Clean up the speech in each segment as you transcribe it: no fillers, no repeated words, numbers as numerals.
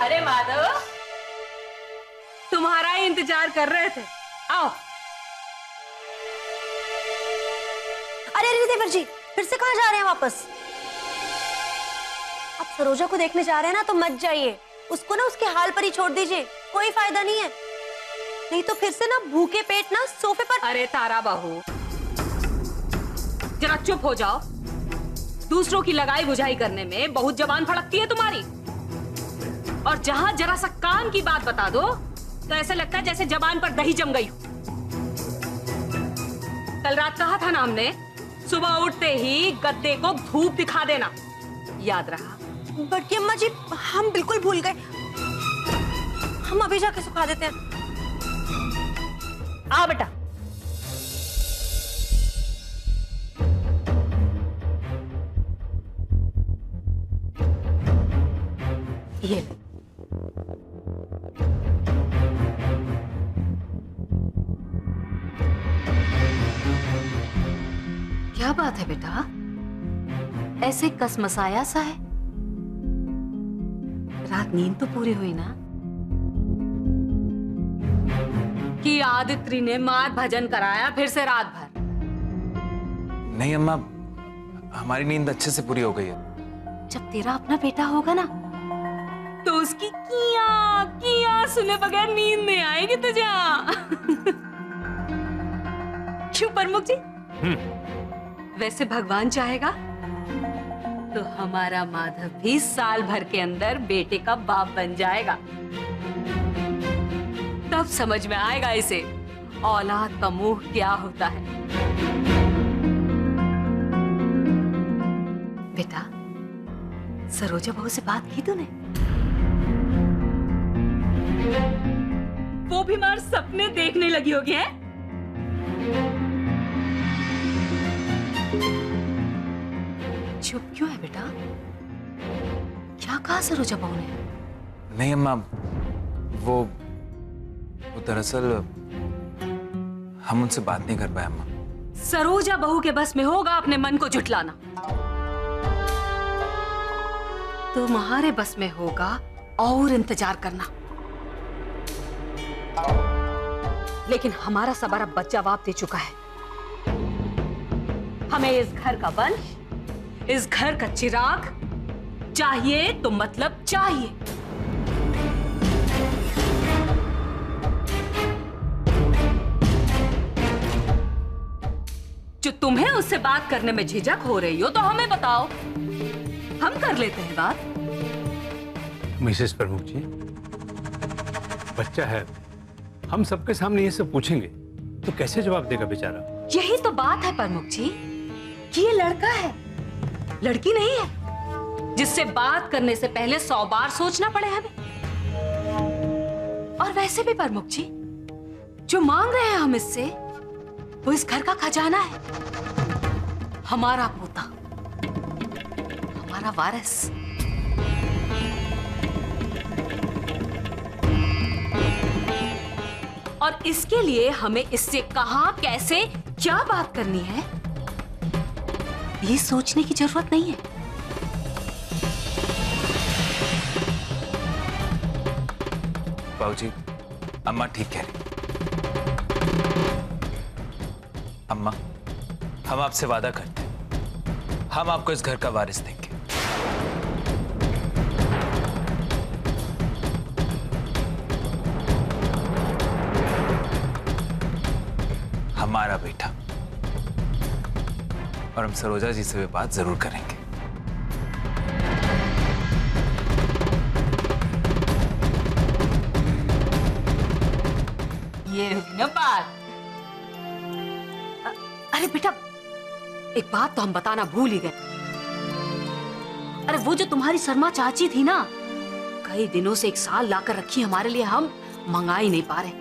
अरे माधव, तुम्हारा ही इंतजार कर रहे थे। आओ। अरे अरे देवर जी, फिर से कहाँ जा रहे हैं वापस? आप सरोजा को देखने जा रहे हैं ना, तो मत जाइए। उसको ना उसके हाल पर ही छोड़ दीजिए, कोई फायदा नहीं है। नहीं तो फिर से ना भूखे पेट ना सोफे पर। अरे तारा बहू, जरा चुप हो जाओ। दूसरों की लगाई बुझाई करने में बहुत जबान फड़कती है तुम्हारी। और जहां जरा सा काम की बात बता दो तो ऐसा लगता है जैसे जबान पर दही जम गई हो। कल रात कहा था ना हमने, सुबह उठते ही गद्दे को धूप दिखा देना, याद रहा? बड़की अम्मा जी, हम बिल्कुल भूल गए। हम अभी जाके सुखा देते हैं। आ बेटा। ये ले। क्या बात है बेटा, ऐसे कसमसाया सा है? रात नींद तो पूरी हुई ना? कि आदित्रि ने मार भजन कराया फिर से रात भर? नहीं अम्मा, हमारी नींद अच्छे से पूरी हो गई है। जब तेरा अपना बेटा होगा ना, तो उसकी किया किया सुने बगैर नींद नहीं आएगी तुझे। क्यों प्रमुख जी? वैसे भगवान चाहेगा तो हमारा माधव भी साल भर के अंदर बेटे का बाप बन जाएगा। तब समझ में आएगा इसे औलाद का मोह क्या होता है। बेटा, सरोजा बहू से बात की तूने? वो भी मार सपने देखने लगी होगी है? चुप क्यों है बेटा? क्या कहा सरोजा बहू ने? नहीं अम्मा, वो दरअसल हम उनसे बात नहीं कर पाए अम्मा। सरोजा बहू के बस में होगा अपने मन को झुठलाना, तुम्हारे बस में होगा और इंतजार करना। लेकिन हमारा सबारा बच्चा जवाब दे चुका है। हमें इस घर का वंश, इस घर का चिराग चाहिए तो मतलब चाहिए। जो तुम्हें उससे बात करने में झिझक हो रही हो तो हमें बताओ, हम कर लेते हैं बात। मिसेस प्रमुख जी, बच्चा है, हम सबके सामने ये सब पूछेंगे तो कैसे जवाब देगा बेचारा? यही तो बात है प्रमुख जी कि ये लड़का है, लड़की नहीं है, जिससे बात करने से पहले 100 बार सोचना पड़े हमें। और वैसे भी प्रमुख जी, जो मांग रहे हैं हम इससे, वो इस घर का खजाना है, हमारा पोता, हमारा वारिस। और इसके लिए हमें इससे कहां, कैसे, क्या बात करनी है, ये सोचने की जरूरत नहीं है। बाबूजी, अम्मा ठीक कह रही। अम्मा, हम आपसे वादा करते हैं, हम आपको इस घर का वारिस देंगे। हमारा बेटा। और हम सरोजा जी से भी बात जरूर करेंगे। ये हुई ना बात। अरे बेटा, एक बात तो हम बताना भूल ही गए। अरे वो जो तुम्हारी शर्मा चाची थी ना, कई दिनों से एक साल लाकर रखी हमारे लिए, हम मंगा ही नहीं पा रहे।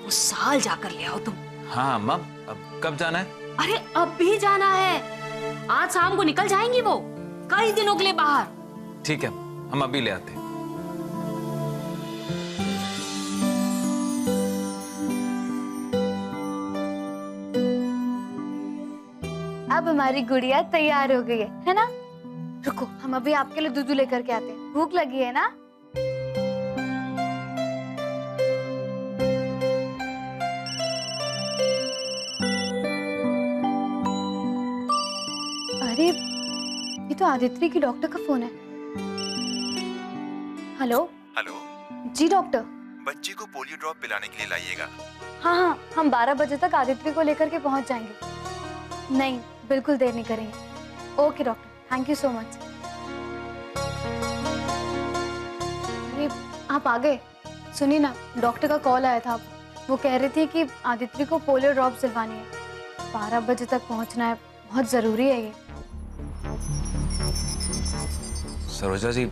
वो साल जाकर ले आओ तुम। हाँ अम्मा, अब कब जाना है? अरे अब भी जाना है, आज शाम को निकल जाएंगी वो, कई दिनों के लिए बाहर। ठीक है, हम अभी ले आते हैं। अब हमारी गुड़िया तैयार हो गई है ना? रुको, हम अभी आपके लिए दूध लेकर के आते हैं। भूख लगी है ना? तो आदित्य की डॉक्टर का फोन है। हेलो। हेलो, जी डॉक्टर। बच्ची को पोलियो ड्रॉप पिलाने के लिए लाइएगा। हाँ हाँ, हम 12 बजे तक आदित्य को लेकर के पहुंच जाएंगे। नहीं, बिल्कुल देर नहीं करेंगे। Okay doctor, thank you so much. अरे आप आ गए। सुनिए ना, डॉक्टर का कॉल आया था। वो कह रही थी कि आदित्य को पोलियो ड्रॉप दिलवानी है। 12 बजे तक पहुंचना है, बहुत जरूरी है ये। सरोजा जी,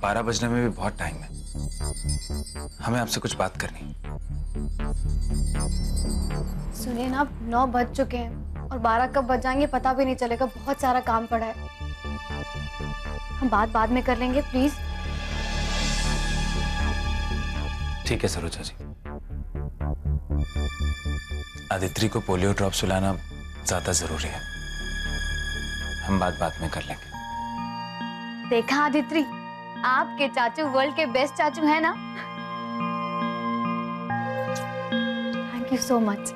12 बजने में भी बहुत टाइम है। हमें आपसे कुछ बात करनी है। सुनिए ना, 9 बज चुके हैं और 12 कब बज जाएंगे पता भी नहीं चलेगा। बहुत सारा काम पड़ा है। हम बात बाद में कर लेंगे, प्लीज। ठीक है सरोजा जी, आदित्य को पोलियो ड्रॉप सुलाना ज्यादा जरूरी है। हम बात में कर लेंगे। देखा आदित्य, आपके चाचू वर्ल्ड के बेस्ट चाचू है ना। Thank you so much.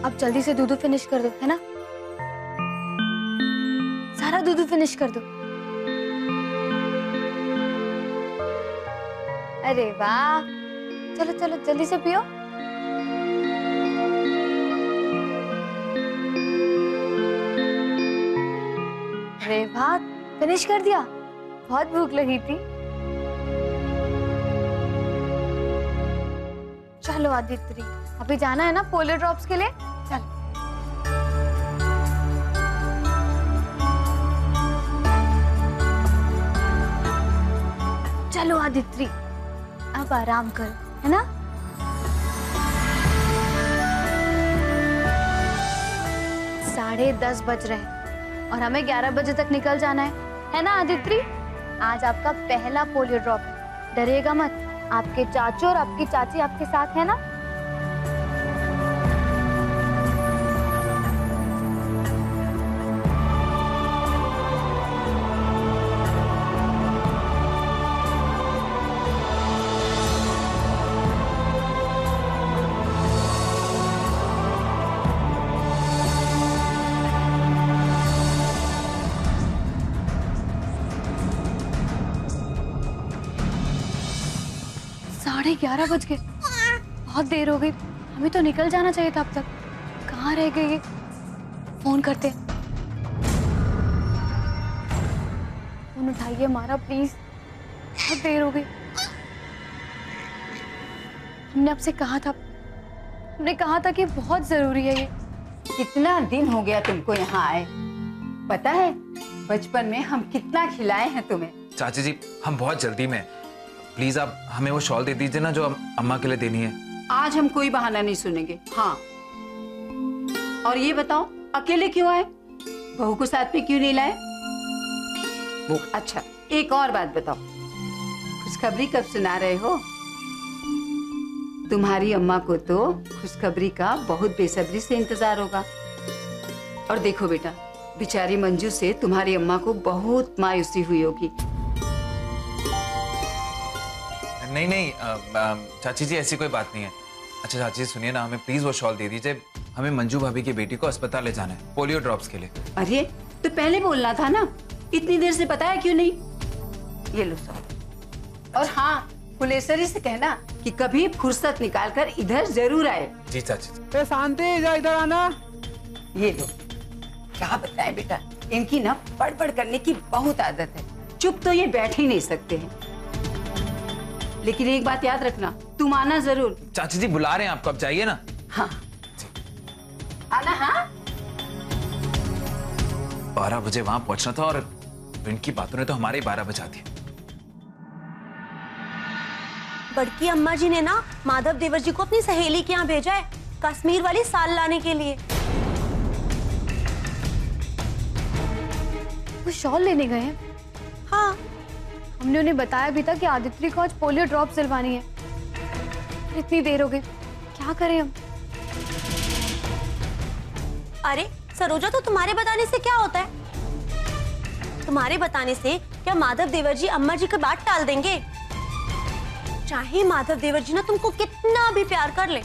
अब जल्दी से दूध फिनिश कर दो, है ना। सारा दूध फिनिश कर दो। अरे वाह, चलो चलो जल्दी से पियो। अरे वाह, फिनिश कर दिया। बहुत भूख लगी थी। चलो आदित्य, अभी जाना है ना पोलियो ड्रॉप्स के लिए। चल। चलो आदित्य, अब आराम करो, है ना। साढ़े 10 बज रहे हैं और हमें 11 बजे तक निकल जाना है ना आदित्य। आज आपका पहला पोलियो ड्रॉप है, डरिएगा मत। आपके चाचू और आपकी चाची आपके साथ है ना। साढ़े 11 बज गए, बहुत देर हो गई। हमें तो निकल जाना चाहिए था अब तक। कहाँ रह गए ये? फोन करते। फोन उठाइए हमारा प्लीज, बहुत देर हो गई। हमने आपसे कहा था, कि बहुत जरूरी है ये। कितना दिन हो गया तुमको यहाँ आए। पता है बचपन में हम कितना खिलाए हैं तुम्हें। चाची जी, हम बहुत जल्दी में हैं। प्लीज आप हमें वो शॉल दे दीजिए ना, जो अम्मा के लिए देनी है। आज हम कोई बहाना नहीं सुनेंगे। हाँ, और ये बताओ अकेले क्यों आए? बहू को साथ में क्यों नहीं लाए? वो अच्छा, एक और बात बताओ, खुशखबरी कब सुना रहे हो? तुम्हारी अम्मा को तो खुशखबरी का बहुत बेसब्री से इंतजार होगा। और देखो बेटा, बेचारी मंजू से तुम्हारी अम्मा को बहुत मायूसी हुई होगी। नहीं, चाची जी ऐसी कोई बात नहीं है। अच्छा चाची जी सुनिए ना, हमें प्लीज वो शॉल दे दीजिए। हमें मंजू भाभी की बेटी को अस्पताल ले जाना है पोलियो ड्रॉप्स के लिए। अरे तो पहले बोलना था ना, इतनी देर से बताया क्यों नहीं? ये लो सब। और हाँ, फुलेसरी से कहना कि कभी फुर्सत निकालकर इधर जरूर आए। जी चाची जी। शांति, इधर आना। ये लो। क्या बताएं बेटा, इनकी ना बड़बड़ करने की बहुत आदत है। चुप तो ये बैठ ही नहीं सकते हैं। लेकिन एक बात याद रखना, तुम आना जरूर। चाची जी बुला रहे हैं आपको, अब जाइए ना। हाँ आना। हाँ 12 बजे वहां पहुंचना था और इनकी बातों ने तो हमारे 12 बजा दिए। बड़की अम्मा जी ने ना माधव देवर जी को अपनी सहेली के यहाँ भेजा है, कश्मीर वाली साल लाने के लिए। वो शॉल लेने गए हैं। हाँ, हमने उन्हें बताया भी था कि आदित्य को आज पोलियो ड्रॉप दिलवानी है। इतनी देर हो गई, क्या करें हम? अरे सरोजा, तो तुम्हारे बताने से क्या होता है? तुम्हारे बताने से क्या माधव देवर जी अम्मा जी की बात टाल देंगे? चाहे माधव देवर जी ना तुमको कितना भी प्यार कर ले,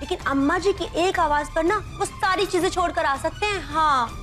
लेकिन अम्मा जी की एक आवाज पर ना वो सारी चीजें छोड़कर आ सकते हैं। हाँ